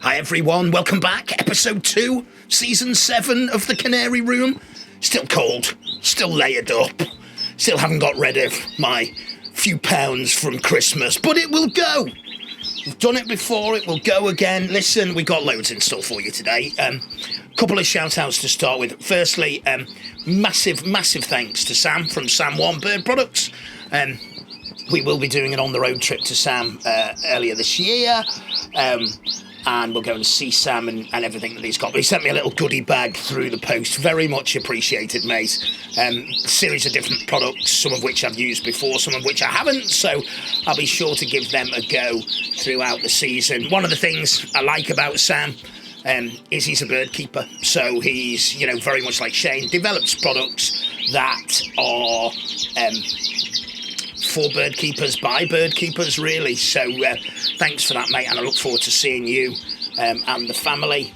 Hi everyone, welcome back. Episode 2, Season 7 of the Canary Room. Still cold, still layered up, still haven't got rid of my few pounds from Christmas, but it will go. We've done it before, it will go again. Listen, we've got loads in store for you today. Couple of shout outs to start with. Firstly, massive thanks to Sam from Sam One Bird Products. We will be doing an on the road trip to Sam earlier this year. And we'll go and see Sam and everything that he's got. But he sent me a little goodie bag through the post. Very much appreciated, mate. Series of different products, some of which I've used before, some of which I haven't. So I'll be sure to give them a go throughout the season. One of the things I like about Sam is he's a bird keeper. So he's, very much like Shane, develops products that are for bird keepers, by bird keepers, really. So thanks for that, mate, and I look forward to seeing you and the family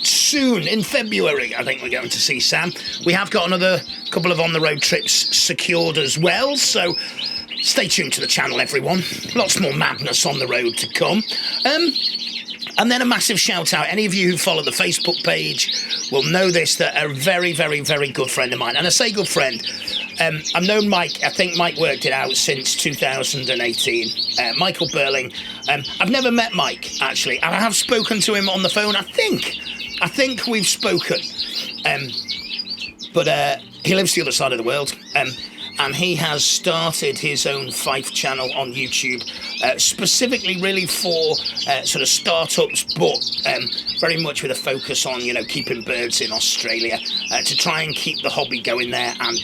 soon in February. I think we're going to see Sam. We have got another couple of on-the-road trips secured as well, so stay tuned to the channel, everyone. Lots more madness on the road to come. And then a massive shout out. Any of you who follow the Facebook page will know this, that a very good friend of mine, and I say good friend, I've known Mike, I think Mike worked it out since 2018, Michael Burling. I've never met Mike, actually, and I have spoken to him on the phone, I think we've spoken, but he lives the other side of the world, and he has started his own Fife channel on YouTube, specifically really for sort of startups, but very much with a focus on, keeping birds in Australia, to try and keep the hobby going there. And,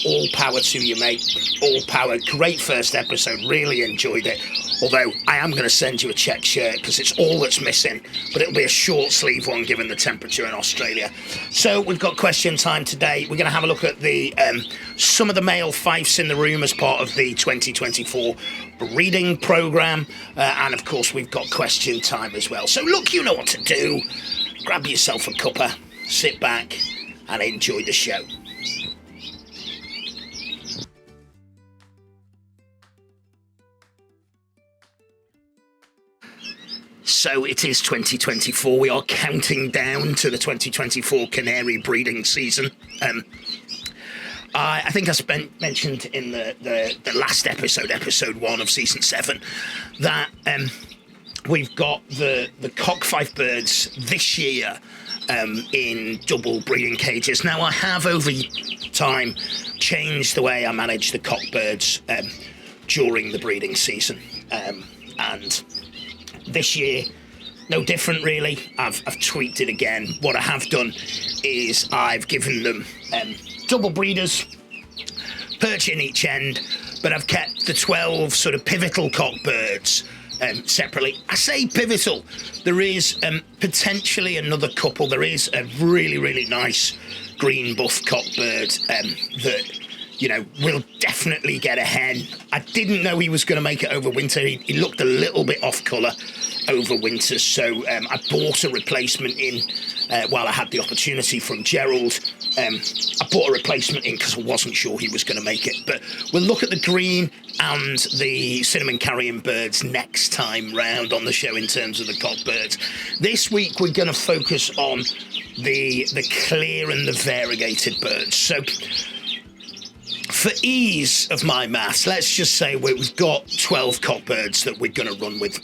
all power to you, mate. All power. Great first episode. Really enjoyed it. Although I am going to send you a check shirt because it's all that's missing, but it'll be a short sleeve one given the temperature in Australia. So we've got question time today. We're going to have a look at the some of the male fifes in the room as part of the 2024 breeding programme, and of course we've got question time as well. So look, you know what to do. Grab yourself a cuppa, sit back and enjoy the show. So it is 2024. We are counting down to the 2024 canary breeding season. I think I mentioned in the last episode 1 of season 7, that we've got the cockfife birds this year in double breeding cages. Now, I have over time changed the way I manage the cock birds during the breeding season, and this year, no different really. I've tweaked it again. What I have done is I've given them double breeders, perch in each end, but I've kept the 12 sort of pivotal cock birds separately. I say pivotal. There is potentially another couple. There is a really nice green buff cock bird that will definitely get a hen. I didn't know he was going to make it over winter. He looked a little bit off colour over winter, so I bought a replacement in while I had the opportunity from Gerald. I bought a replacement in because I wasn't sure he was going to make it. But we'll look at the green and the cinnamon carrion birds next time round on the show in terms of the cock birds. This week we're going to focus on the clear and the variegated birds. So for ease of my maths, let's just say we've got 12 cockbirds that we're going to run with.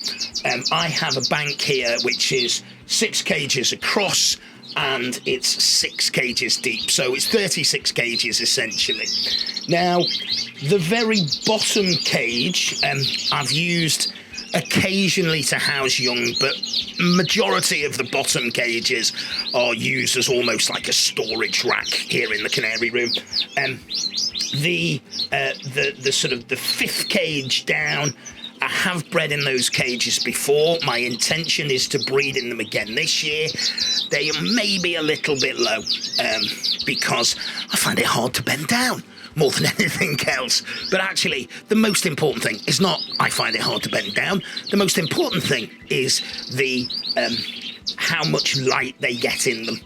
I have a bank here which is 6 cages across and it's 6 cages deep, so it's 36 cages essentially. Now, the very bottom cage I've used occasionally to house young, but majority of the bottom cages are used as almost like a storage rack here in the Canary Room. The sort of the 5th cage down, I have bred in those cages before. My intention is to breed in them again this year. They may be a little bit low because I find it hard to bend down more than anything else. But actually, the most important thing is not I find it hard to bend down. The most important thing is the how much light they get in them.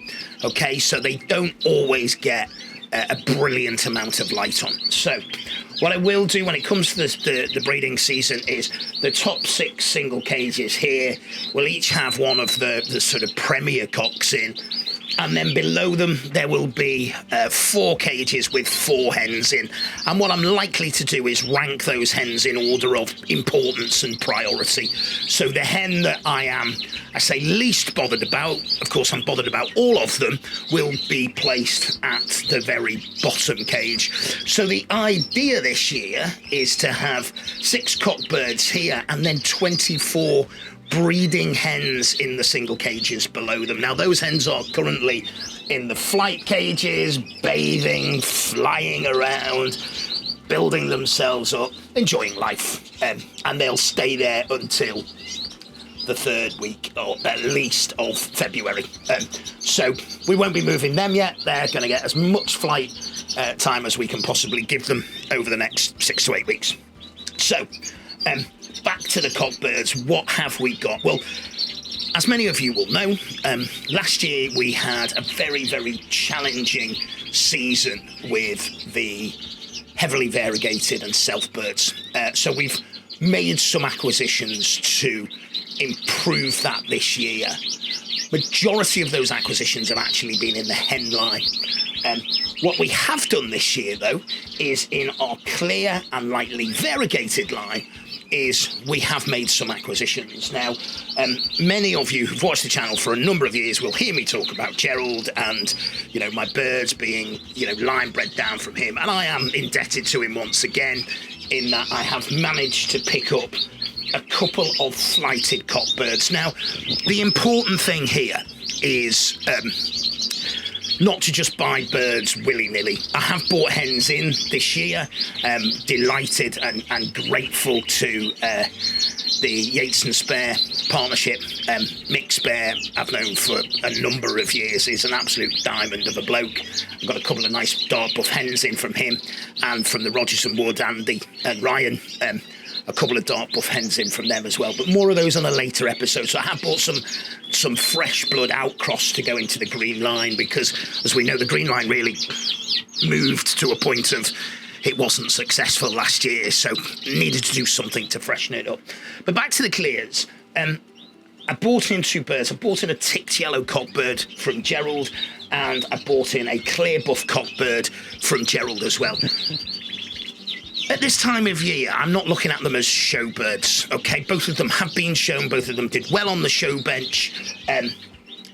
Okay, so they don't always get a brilliant amount of light on. So What I will do when it comes to the breeding season is the top 6 single cages here will each have one of the sort of premier cocks in. And then below them, there will be 4 cages with 4 hens in. And what I'm likely to do is rank those hens in order of importance and priority. So the hen that I say least bothered about, of course I'm bothered about all of them, will be placed at the very bottom cage. So the idea this year is to have 6 cockbirds here and then 24 breeding hens in the single cages below them. Now those hens are currently in the flight cages, bathing, flying around, building themselves up, enjoying life, and they'll stay there until the 3rd week or at least of February. So we won't be moving them yet. They're going to get as much flight time as we can possibly give them over the next 6 to 8 weeks. So back to the cockbirds. What have we got? Well, as many of you will know, last year we had a very, very challenging season with the heavily variegated and self birds. So we've made some acquisitions to improve that this year. Majority of those acquisitions have actually been in the hen line. What we have done this year, though, is in our clear and lightly variegated line, is we have made some acquisitions. Now, many of you who've watched the channel for a number of years will hear me talk about Gerald and, you know, my birds being, you know, line bred down from him. And I am indebted to him once again in that I have managed to pick up a couple of flighted cockbirds. Now, the important thing here is not to just buy birds willy-nilly. I have bought hens in this year, delighted and grateful to the Yates and Spare partnership. Mick Spare, I've known for a number of years, is an absolute diamond of a bloke. I've got a couple of nice dark buff hens in from him, and from the Rogers and Wood, Andy and Ryan, a couple of dark buff hens in from them as well, but more of those on a later episode. So I have bought some fresh blood outcross to go into the green line, because as we know, the green line really moved to a point of it wasn't successful last year, so needed to do something to freshen it up. But back to the clears. I bought in 2 birds. I bought in a ticked yellow cockbird from Gerald, and I bought in a clear buff cockbird from Gerald as well. At this time of year, I'm not looking at them as show birds, okay? Both of them have been shown, both of them did well on the show bench.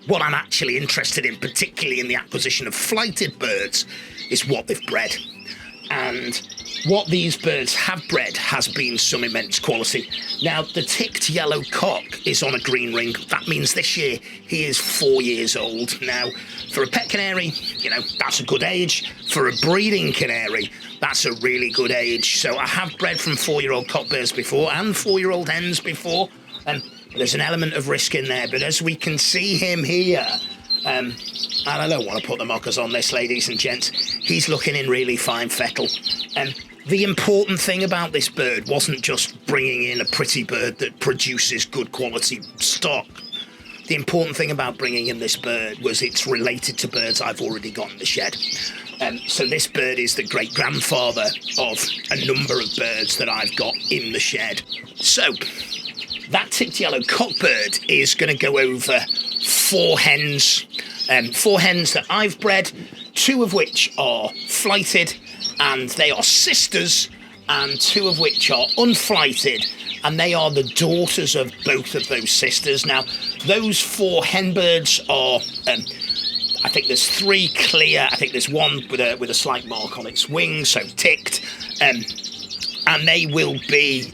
What I'm actually interested in, particularly in the acquisition of flighted birds, is what they've bred. And what these birds have bred has been some immense quality. Now, the ticked yellow cock is on a green ring. That means this year he is 4 years old. Now, for a pet canary, you know, that's a good age. For a breeding canary, that's a really good age. So I have bred from 4-year-old cockbirds before and 4-year-old hens before. There's an element of risk in there, but as we can see him here, and I don't want to put the mockers on this, ladies and gents, he's looking in really fine fettle. The important thing about this bird wasn't just bringing in a pretty bird that produces good quality stock. The important thing about bringing in this bird was it's related to birds I've already got in the shed. So this bird is the great-grandfather of a number of birds that I've got in the shed. So that ticked yellow cockbird is going to go over 4 hens. 4 hens that I've bred, 2 of which are flighted, and they are sisters, and 2 of which are unflighted, and they are the daughters of both of those sisters. Now, those 4 hen birds are, I think there's 3 clear, I think there's 1 with a slight mark on its wing, so ticked, and they will be,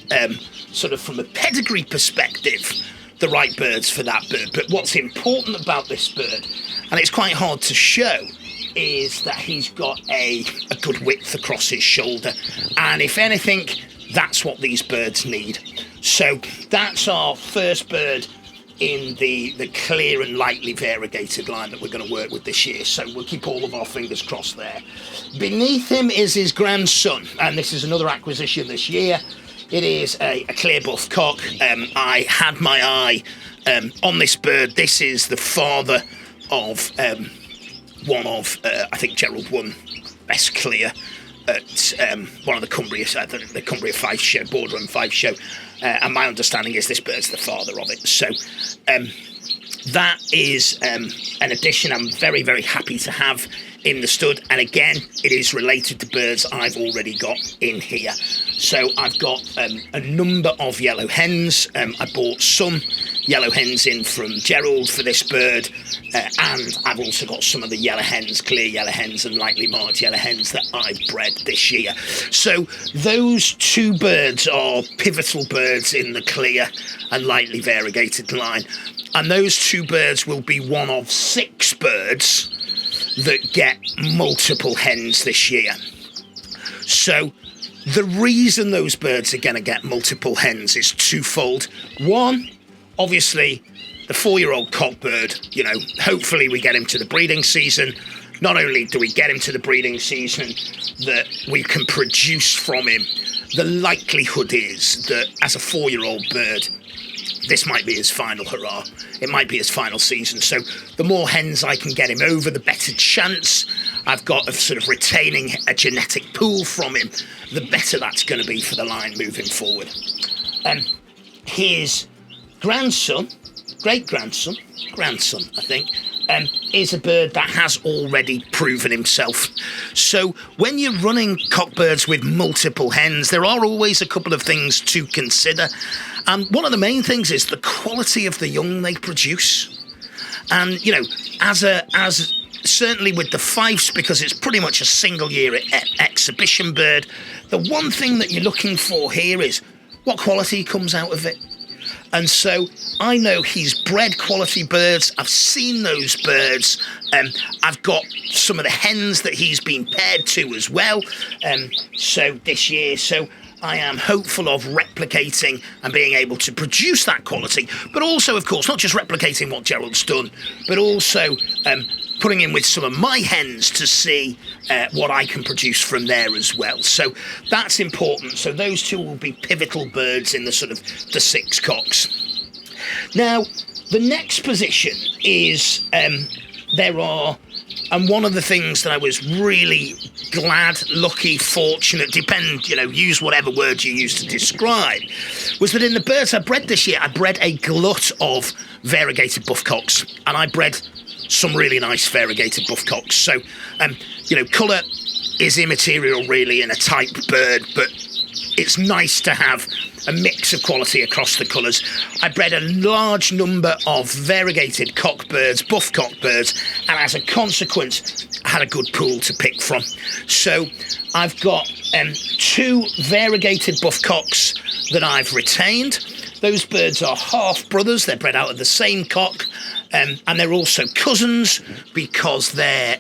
sort of from a pedigree perspective, the right birds for that bird. But what's important about this bird, and it's quite hard to show, is that he's got a good width across his shoulder, and if anything, that's what these birds need. So that's our first bird in the clear and lightly variegated line that we're going to work with this year, so we'll keep all of our fingers crossed there. Beneath him is his grandson, and this is another acquisition this year. It is a clear buff cock. I had my eye on this bird. This is the father of one of, I think Gerald won Best Clear at one of the Cumbria, the Cumbria Fife show, Boardroom Fife show, and my understanding is this bird's the father of it. So that is an addition I'm very, very happy to have in the stud, and again, it is related to birds I've already got in here. So I've got a number of yellow hens. I bought some yellow hens in from Gerald for this bird, and I've also got some of the yellow hens, clear yellow hens and lightly marked yellow hens that I've bred this year. So those two birds are pivotal birds in the clear and lightly variegated line, and those two birds will be one of 6 birds that get multiple hens this year. So the reason those birds are going to get multiple hens is twofold. One, obviously, the 4-year-old cockbird, you know, hopefully we get him to the breeding season. Not only do we get him to the breeding season, that we can produce from him, the likelihood is that as a 4-year-old bird, this might be his final hurrah. It might be his final season. So the more hens I can get him over, the better chance I've got of sort of retaining a genetic pool from him, the better that's going to be for the line moving forward. His grandson, grandson, I think, is a bird that has already proven himself. So when you're running cockbirds with multiple hens, there are always a couple of things to consider. And one of the main things is the quality of the young they produce. And, you know, as certainly with the Fifes, because it's pretty much a single year exhibition bird, the one thing that you're looking for here is what quality comes out of it. And so I know he's bred quality birds. I've seen those birds. I've got some of the hens that he's been paired to as well. So this year, so I am hopeful of replicating and being able to produce that quality, but also, of course, not just replicating what Gerald's done, but also putting in with some of my hens to see what I can produce from there as well. So that's important. So those two will be pivotal birds in the sort of the 6 cocks. Now, the next position is and one of the things that I was really glad, lucky, fortunate, use whatever word you use to describe, was that in the birds I bred this year, I bred a glut of variegated buffcocks, and I bred some really nice variegated buffcocks. So, colour is immaterial really in a type bird, but it's nice to have a mix of quality across the colours. I bred a large number of variegated cockbirds, buff cockbirds, and as a consequence, I had a good pool to pick from. So I've got 2 variegated buffcocks that I've retained. Those birds are half brothers. They're bred out of the same cock. And they're also cousins because their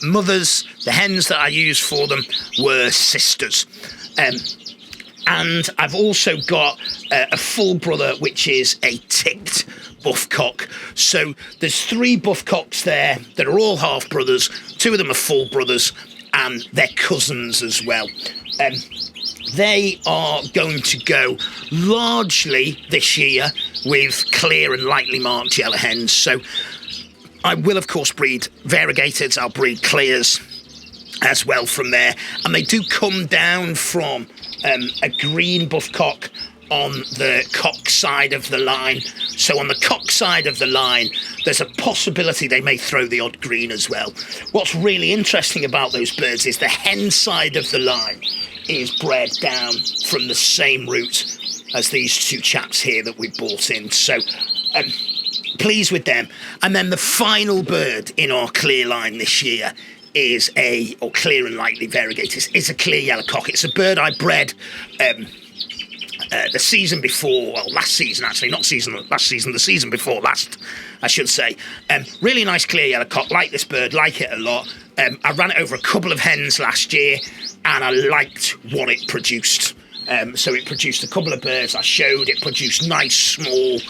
mothers, the hens that I used for them, were sisters. And I've also got a full brother, which is a ticked buffcock. So there's 3 buffcocks there that are all half brothers. 2 of them are full brothers, and they're cousins as well. They are going to go largely this year with clear and lightly marked yellow hens. So I will, of course, breed variegateds. I'll breed clears as well from there. And they do come down from a green buffcock on the cock side of the line. So on the cock side of the line, there's a possibility they may throw the odd green as well. What's really interesting about those birds is the hen side of the line is bred down from the same route as these 2 chaps here that we bought in. So pleased with them. And then the final bird in our clear line this year is clear and lightly variegated, is a clear yellow cock. It's a bird I bred the season before, last season actually, not last season, the season before last, I should say. Really nice clear yellow cock, like this bird, like it a lot. I ran it over a couple of hens last year, and I liked what it produced. So it produced a couple of birds I showed. It produced nice, small,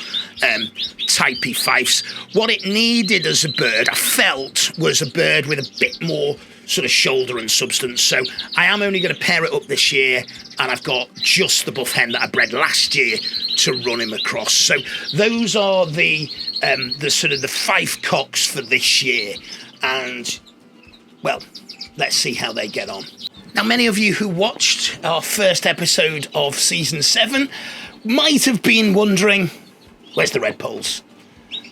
typey Fifes. What it needed as a bird, I felt, was a bird with a bit more sort of shoulder and substance. So I am only going to pair it up this year, and I've got just the buff hen that I bred last year to run him across. So those are the sort of the Fife cocks for this year. And, well, let's see how they get on. Now, many of you who watched our first episode of season 7 might have been wondering, where's the red poles?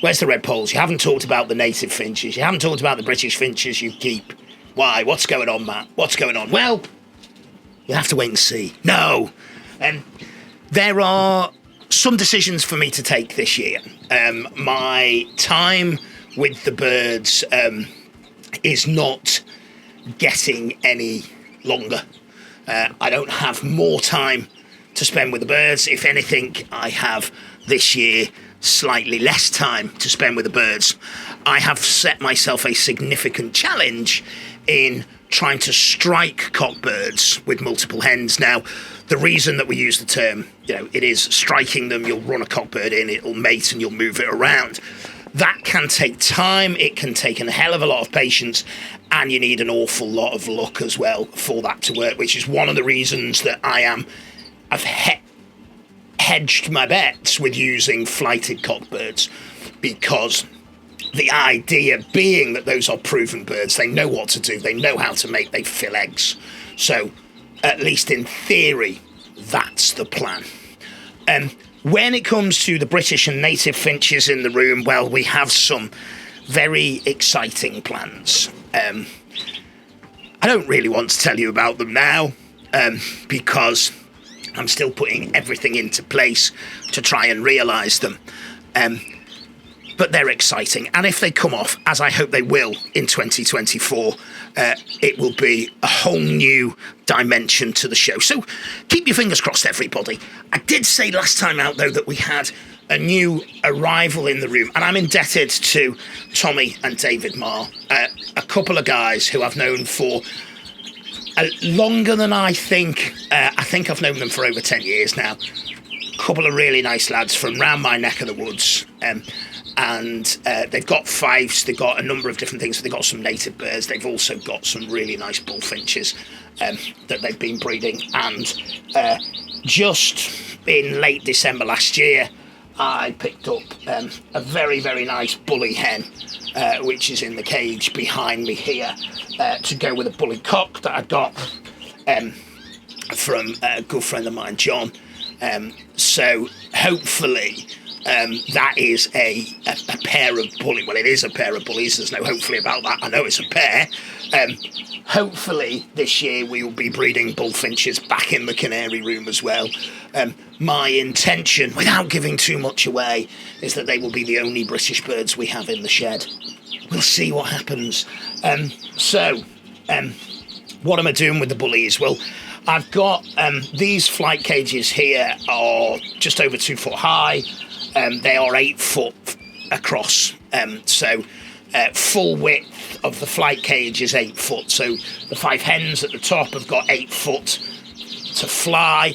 Where's the red poles? You haven't talked about the native finches. You haven't talked about the British finches you keep. Why? What's going on, Matt? What's going on? Well, you'll have to wait and see. No. There are some decisions for me to take this year. My time with the birds is not getting any longer. I don't have more time to spend with the birds. If anything, I have this year slightly less time to spend with the birds. I have set myself a significant challenge in trying to strike cockbirds with multiple hens. Now, the reason that we use the term, it is striking them. You'll run a cockbird in, it'll mate, and you'll move it around. That can take time, it can take a hell of a lot of patience, and you need an awful lot of luck as well for that to work, which is one of the reasons that I've hedged my bets with using flighted cockbirds, because the idea being that those are proven birds, they know what to do, they know how to mate, they fill eggs. So, at least in theory, that's the plan. When it comes to the British and native finches in the room, well, we have some very exciting plans. I don't really want to tell you about them now, because I'm still putting everything into place to try and realise them. But they're exciting, and if they come off, as I hope they will in 2024, it will be a whole new dimension to the show. So keep your fingers crossed, everybody. I did say last time out, though, that we had a new arrival in the room, and I'm indebted to Tommy and David Marr, a couple of guys who I've known for longer than I think. I think I've known them for over 10 years now. A couple of really nice lads from round my neck of the woods. And they've got fives, they've got a number of different things. They've got some native birds, they've also got some really nice bullfinches that they've been breeding. And just in late December last year, I picked up a very, very nice bully hen, which is in the cage behind me here, to go with a bully cock that I got from a good friend of mine, John. So hopefully that is a pair of bully. Well, it is a pair of bullies. There's no hopefully about that. I know it's a pair. Hopefully this year we will be breeding bullfinches back in the Canary Room as well. My intention, without giving too much away, is that they will be the only British birds we have in the shed. We'll see what happens. What am I doing with the bullies? Well, I've got these flight cages here are just over 2 foot high. They are 8 foot across, so full width of the flight cage is 8 foot. So the 5 hens at the top have got 8 foot to fly,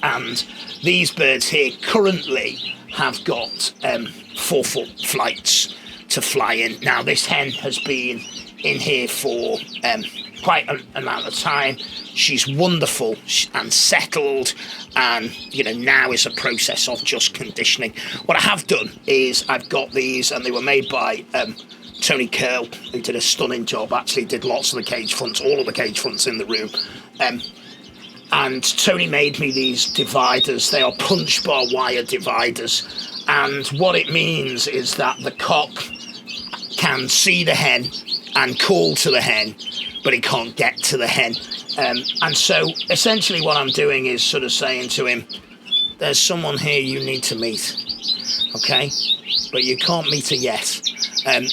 and these birds here currently have got 4 foot flights to fly in. Now, this hen has been in here for quite an amount of time. She's wonderful and settled, and now is a process of just conditioning. What I have done is I've got these, and they were made by Tony Curl, who did a stunning job, actually did lots of the cage fronts, all of the cage fronts in the room. And Tony made me these dividers. They are punch bar wire dividers, and what it means is that the cock can see the hen and call to the hen, but he can't get to the hen. And so essentially what I'm doing is sort of saying to him, there's someone here you need to meet, okay? But you can't meet her yet.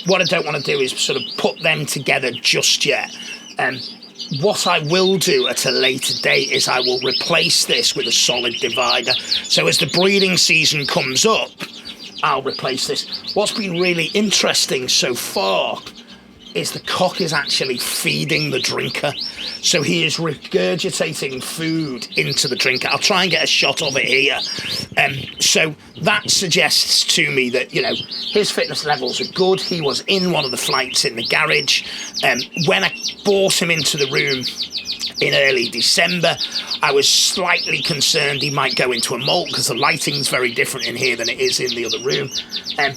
What I don't want to do is sort of put them together just yet. What I will do at a later date is I will replace this with a solid divider. So as the breeding season comes up, I'll replace this. What's been really interesting so far is the cock is actually feeding the drinker. So he is regurgitating food into the drinker. I'll try and get a shot of it here. So that suggests to me that, his fitness levels are good. He was in one of the flights in the garage. When I brought him into the room in early December, I was slightly concerned he might go into a molt because the lighting's very different in here than it is in the other room.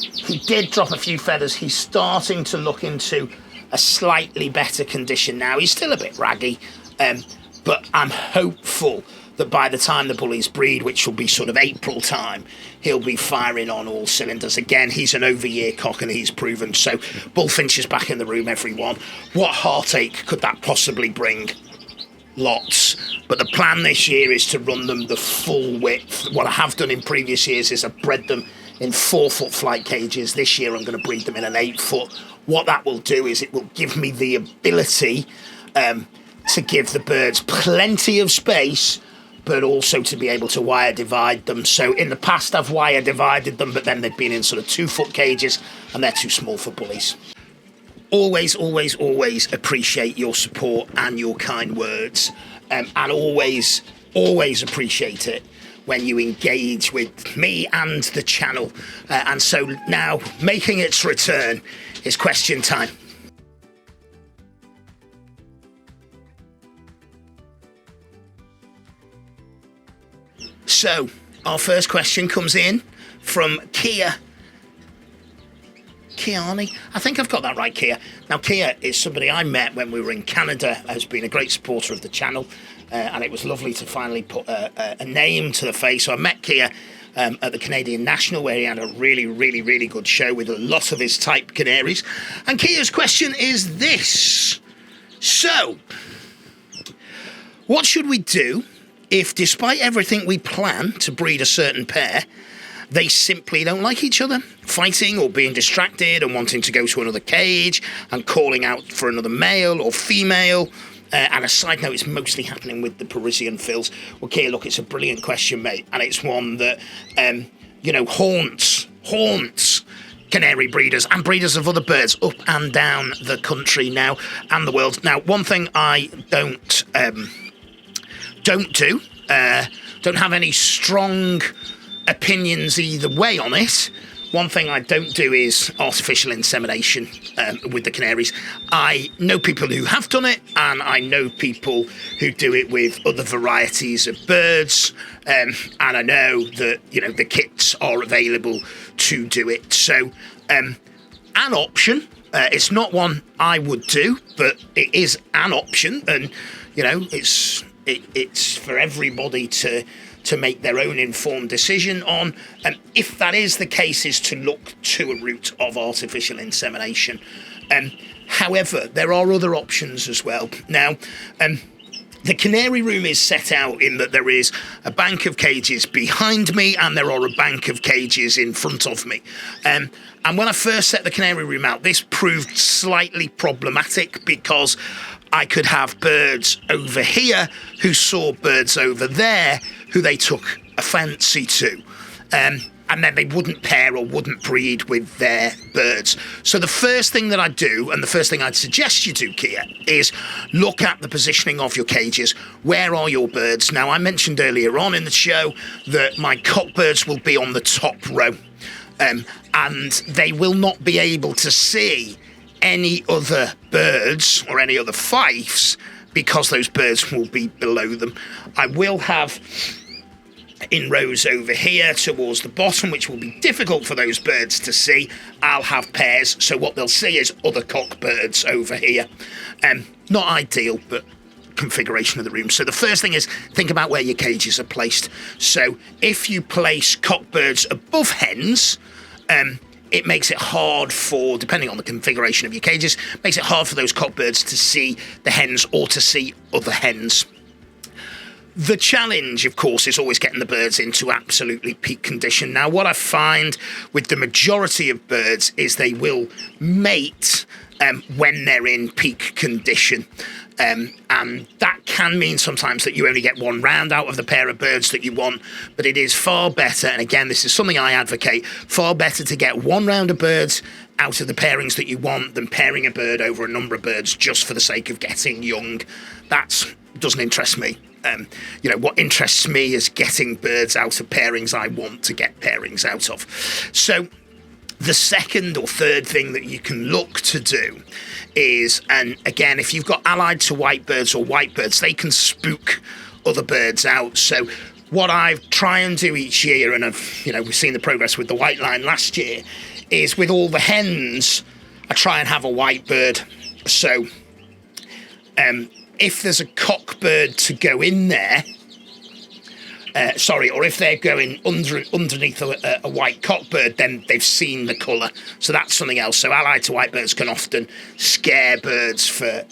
He did drop a few feathers. He's starting to look into a slightly better condition now. He's still a bit raggy, but I'm hopeful that by the time the bullies breed, which will be sort of April time, he'll be firing on all cylinders again. He's an over-year cock and he's proven. So bullfinches back in the room, everyone. What heartache could that possibly bring? Lots. But the plan this year is to run them the full width. What I have done in previous years is I've bred them in 4-foot flight cages. This year I'm going to breed them in an 8-foot. What that will do is it will give me the ability to give the birds plenty of space, but also to be able to wire divide them. So in the past I've wire divided them, but then they've been in sort of 2-foot cages and they're too small for bullies. Always, always, always appreciate your support and your kind words, and always, always appreciate it when you engage with me and the channel. And so now, making its return, is question time. So, our first question comes in from Kiani. I think I've got that right, Kia. Now, Kia is somebody I met when we were in Canada, has been a great supporter of the channel, and it was lovely to finally put a name to the face. So I met Kia at the Canadian National, where he had a really, really, really good show with a lot of his type canaries. And Kia's question is this. So, what should we do if, despite everything we plan to breed a certain pair, they simply don't like each other, fighting or being distracted and wanting to go to another cage and calling out for another male or female? And a side note, it's mostly happening with the Parisian fills. Well, Kia, look, it's a brilliant question, mate, and it's one that, haunts canary breeders and breeders of other birds up and down the country now and the world. Now, one thing I don't have any strong opinions either way on it. One thing I don't do is artificial insemination with the canaries. I know people who have done it, and I know people who do it with other varieties of birds, and I know that, the kits are available to do it. So, an option. It's not one I would do, but it is an option, and it's for everybody to make their own informed decision on, and if that is the case, is to look to a route of artificial insemination. However, there are other options as well. Now, the Canary Room is set out in that there is a bank of cages behind me and there are a bank of cages in front of me. And when I first set the Canary Room out, this proved slightly problematic because I could have birds over here who saw birds over there who they took a fancy to. And then they wouldn't pair or wouldn't breed with their birds. So the first thing that I do, and the first thing I'd suggest you do, Kia, is look at the positioning of your cages. Where are your birds? Now, I mentioned earlier on in the show that my cockbirds will be on the top row, and they will not be able to see any other birds or any other fifes because those birds will be below them. I will have in rows over here towards the bottom, which will be difficult for those birds to see. I'll have pairs, so what they'll see is other cockbirds over here. Not ideal, but configuration of the room. So the first thing is think about where your cages are placed. So if you place cockbirds above hens, it makes it hard for, depending on the configuration of your cages, makes it hard for those cockbirds to see the hens or to see other hens. The challenge, of course, is always getting the birds into absolutely peak condition. Now, what I find with the majority of birds is they will mate when they're in peak condition. And that can mean sometimes that you only get one round out of the pair of birds that you want, but it is far better, and again, this is something I advocate, far better to get one round of birds out of the pairings that you want than pairing a bird over a number of birds just for the sake of getting young. That doesn't interest me. What interests me is getting birds out of pairings I want to get pairings out of. So the second or third thing that you can look to do is, and again, if you've got allied to white birds or white birds, they can spook other birds out. So what I try and do each year, and we've seen the progress with the white line last year, is with all the hens, I try and have a white bird So if there's a cockbird to go in there, or if they're going underneath a white cockbird, then they've seen the colour. So that's something else. So allied to white birds can often scare birds for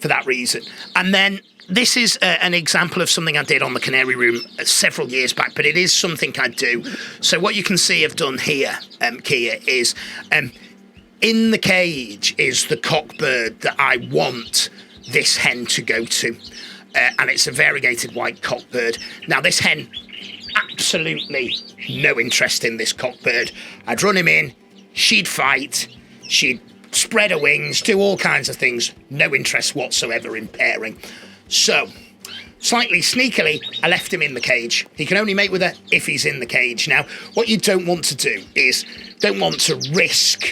that reason. And then this is an example of something I did on the Canary Room several years back, but it is something I do. So what you can see I've done here, Kia, is in the cage is the cockbird that I want this hen to go to. And it's a variegated white cockbird. Now, this hen, absolutely no interest in this cockbird. I'd run him in, she'd fight, she'd spread her wings, do all kinds of things. No interest whatsoever in pairing. So, slightly sneakily, I left him in the cage. He can only mate with her if he's in the cage. Now, what you don't want to do is, don't want to risk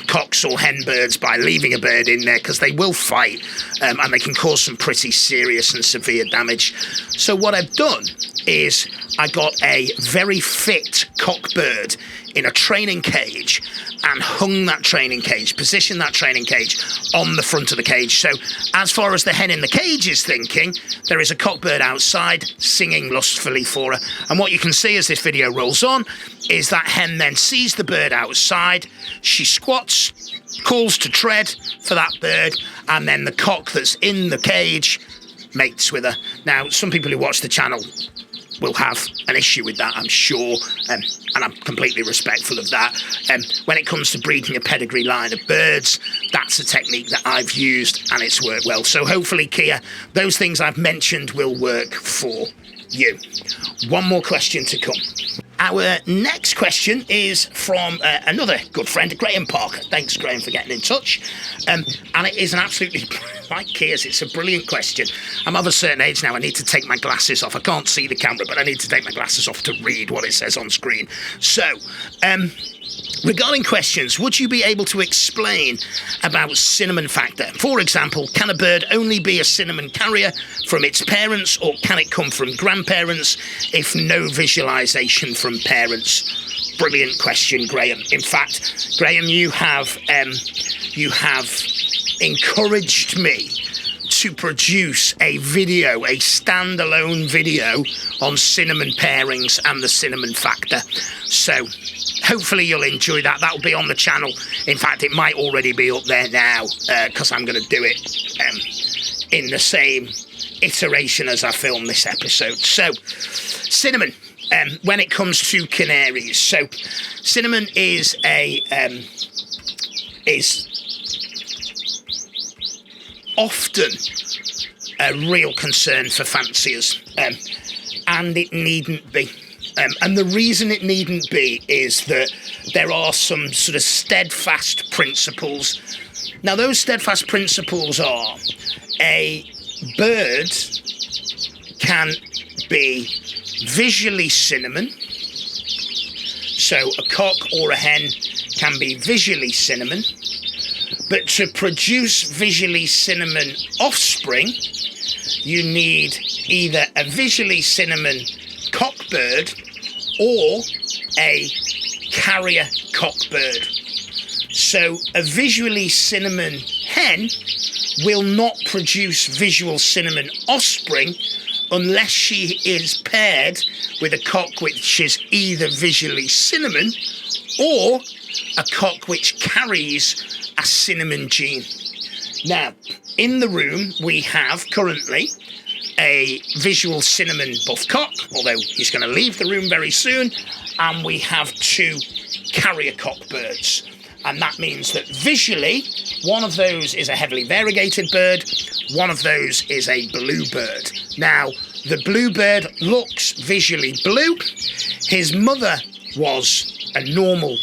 cocks or hen birds by leaving a bird in there, because they will fight and they can cause some pretty serious and severe damage. So what I've done is I got a very fit cockbird in a training cage and hung that training cage, positioned that training cage on the front of the cage. So as far as the hen in the cage is thinking, there is a cockbird outside singing lustfully for her. And what you can see as this video rolls on is that hen then sees the bird outside, she squats, calls to tread for that bird, and then the cock that's in the cage mates with her. Now, some people who watch the channel will have an issue with that, I'm sure, and I'm completely respectful of that. When it comes to breeding a pedigree line of birds, that's a technique that I've used and it's worked well. So hopefully, Kia, those things I've mentioned will work for you. One more question to come. Our next question is from another good friend, Graham Parker. Thanks, Graham, for getting in touch. And it is an absolutely, like Kia's, it's a brilliant question. I'm of a certain age now, I need to take my glasses off. I can't see the camera, but I need to take my glasses off to read what it says on screen. So, regarding questions, would you be able to explain about cinnamon factor? For example, can a bird only be a cinnamon carrier from its parents, or can it come from grandparents if no visualization from parents? Brilliant question, Graham. In fact, Graham, you have encouraged me to produce a video, a standalone video on cinnamon pairings and the cinnamon factor. So hopefully you'll enjoy that. That'll be on the channel. In fact, it might already be up there now, because I'm going to do it in the same iteration as I film this episode. So, cinnamon, when it comes to canaries. So, cinnamon is often a real concern for fanciers, and it needn't be. And the reason it needn't be is that there are some sort of steadfast principles. Now, those steadfast principles are a bird can be visually cinnamon. So a cock or a hen can be visually cinnamon. But to produce visually cinnamon offspring, you need either a visually cinnamon cockbird or a carrier cockbird. So a visually cinnamon hen will not produce visual cinnamon offspring unless she is paired with a cock which is either visually cinnamon or a cock which carries a cinnamon gene. Now, in the room we have currently a visual cinnamon buff cock, although he's going to leave the room very soon, and we have two carrier cockbirds. And that means that visually, one of those is a heavily variegated bird, one of those is a bluebird. Now, the bluebird looks visually blue. His mother was a normal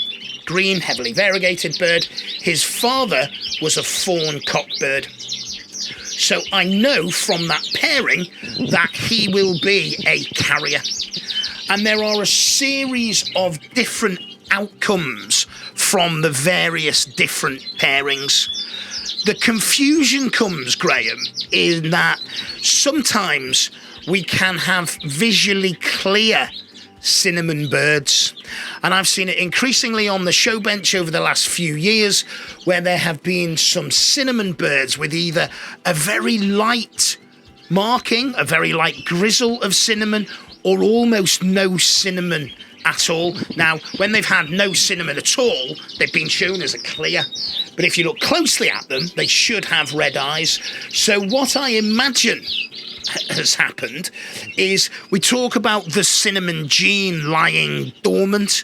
green, heavily variegated bird. His father was a fawn cockbird. So I know from that pairing that he will be a carrier. And there are a series of different outcomes from the various different pairings. The confusion comes, Graham, in that sometimes we can have visually clear cinnamon birds. And I've seen it increasingly on the show bench over the last few years, where there have been some cinnamon birds with either a very light marking, a very light grizzle of cinnamon, or almost no cinnamon at all. Now, when they've had no cinnamon at all, they've been shown as a clear. But if you look closely at them, they should have red eyes. So what I imagine has happened is we talk about the cinnamon gene lying dormant,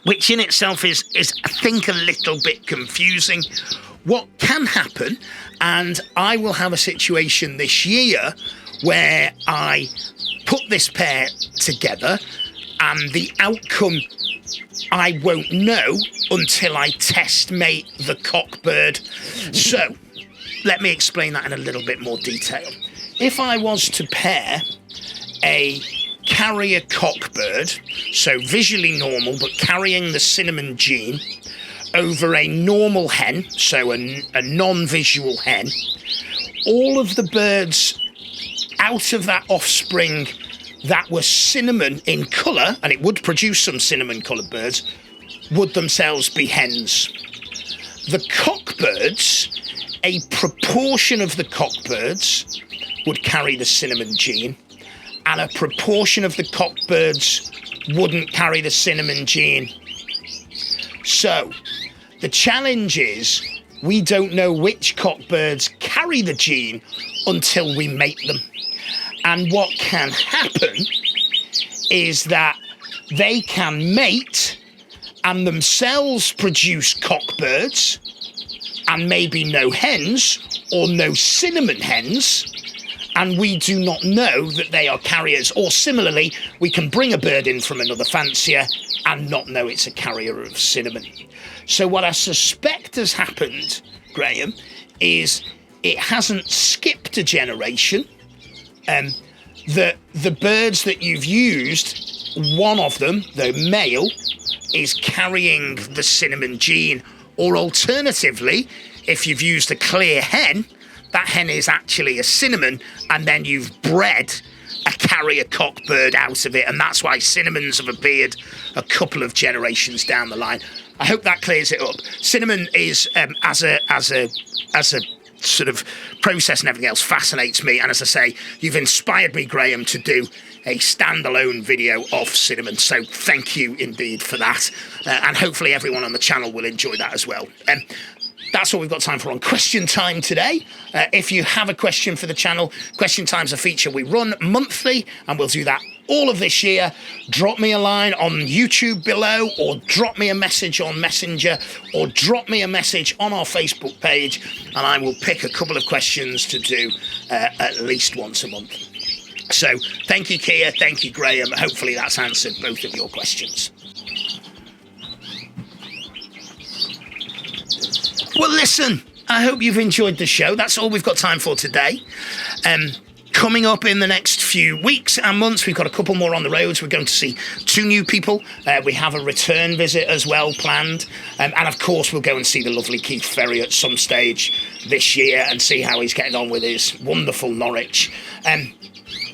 which in itself is I think a little bit confusing. What can happen, and I will have a situation this year where I put this pair together, and the outcome I won't know until I test mate the cockbird. So let me explain that in a little bit more detail. If I was to pair a carrier cockbird, so visually normal but carrying the cinnamon gene, over a normal hen, so a non-visual hen, all of the birds out of that offspring that were cinnamon in colour, and it would produce some cinnamon coloured birds, would themselves be hens. The cockbirds, a proportion of the cockbirds would carry the cinnamon gene, and a proportion of the cockbirds wouldn't carry the cinnamon gene. So the challenge is we don't know which cockbirds carry the gene until we mate them. And what can happen is that they can mate and themselves produce cockbirds and maybe no hens or no cinnamon hens, and we do not know that they are carriers. Or similarly, we can bring a bird in from another fancier and not know it's a carrier of cinnamon. So what I suspect has happened, Graham, is it hasn't skipped a generation. The birds that you've used, one of them, the male, is carrying the cinnamon gene. Or alternatively, if you've used a clear hen, that hen is actually a cinnamon, and then you've bred a carrier cockbird out of it, and that's why cinnamons have appeared a couple of generations down the line. I hope that clears it up. Cinnamon is, as a sort of process and everything else, fascinates me, and as I say, you've inspired me, Graham, to do a standalone video of cinnamon, so thank you indeed for that, and hopefully everyone on the channel will enjoy that as well. That's all we've got time for on Question Time today. If you have a question for the channel, Question Time's a feature we run monthly, and we'll do that all of this year. Drop me a line on YouTube below, or drop me a message on Messenger, or drop me a message on our Facebook page, and I will pick a couple of questions to do at least once a month. So thank you, Kia. Thank you, Graham. Hopefully that's answered both of your questions. Well, listen, I hope you've enjoyed the show. That's all we've got time for today. Coming up in the next few weeks and months, we've got a couple more on the roads. We're going to see 2 new people. We have a return visit as well planned. And of course, we'll go and see the lovely Keith Ferry at some stage this year and see how he's getting on with his wonderful Norwich.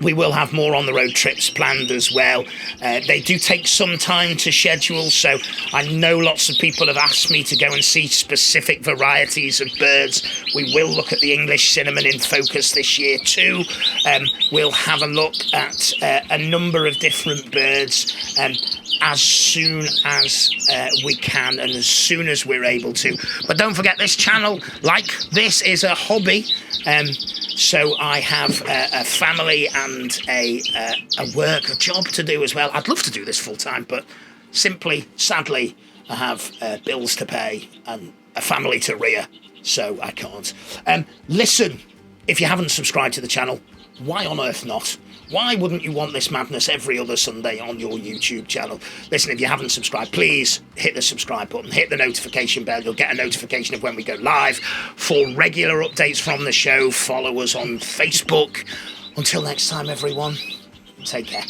We will have more on the road trips planned as well. They do take some time to schedule, so I know lots of people have asked me to go and see specific varieties of birds. We will look at the English cinnamon in focus this year too. We'll have a look at a number of different birds as soon as we can and as soon as we're able to. But don't forget, this channel, like this, is a hobby. So I have a family and a job to do as well. I'd love to do this full time, but simply, sadly, I have bills to pay and a family to rear, so I can't. Listen, if you haven't subscribed to the channel, why on earth not? Why wouldn't you want this madness every other Sunday on your YouTube channel? Listen, if you haven't subscribed, please hit the subscribe button, hit the notification bell. You'll get a notification of when we go live. For regular updates from the show, follow us on Facebook. Until next time, everyone, take care.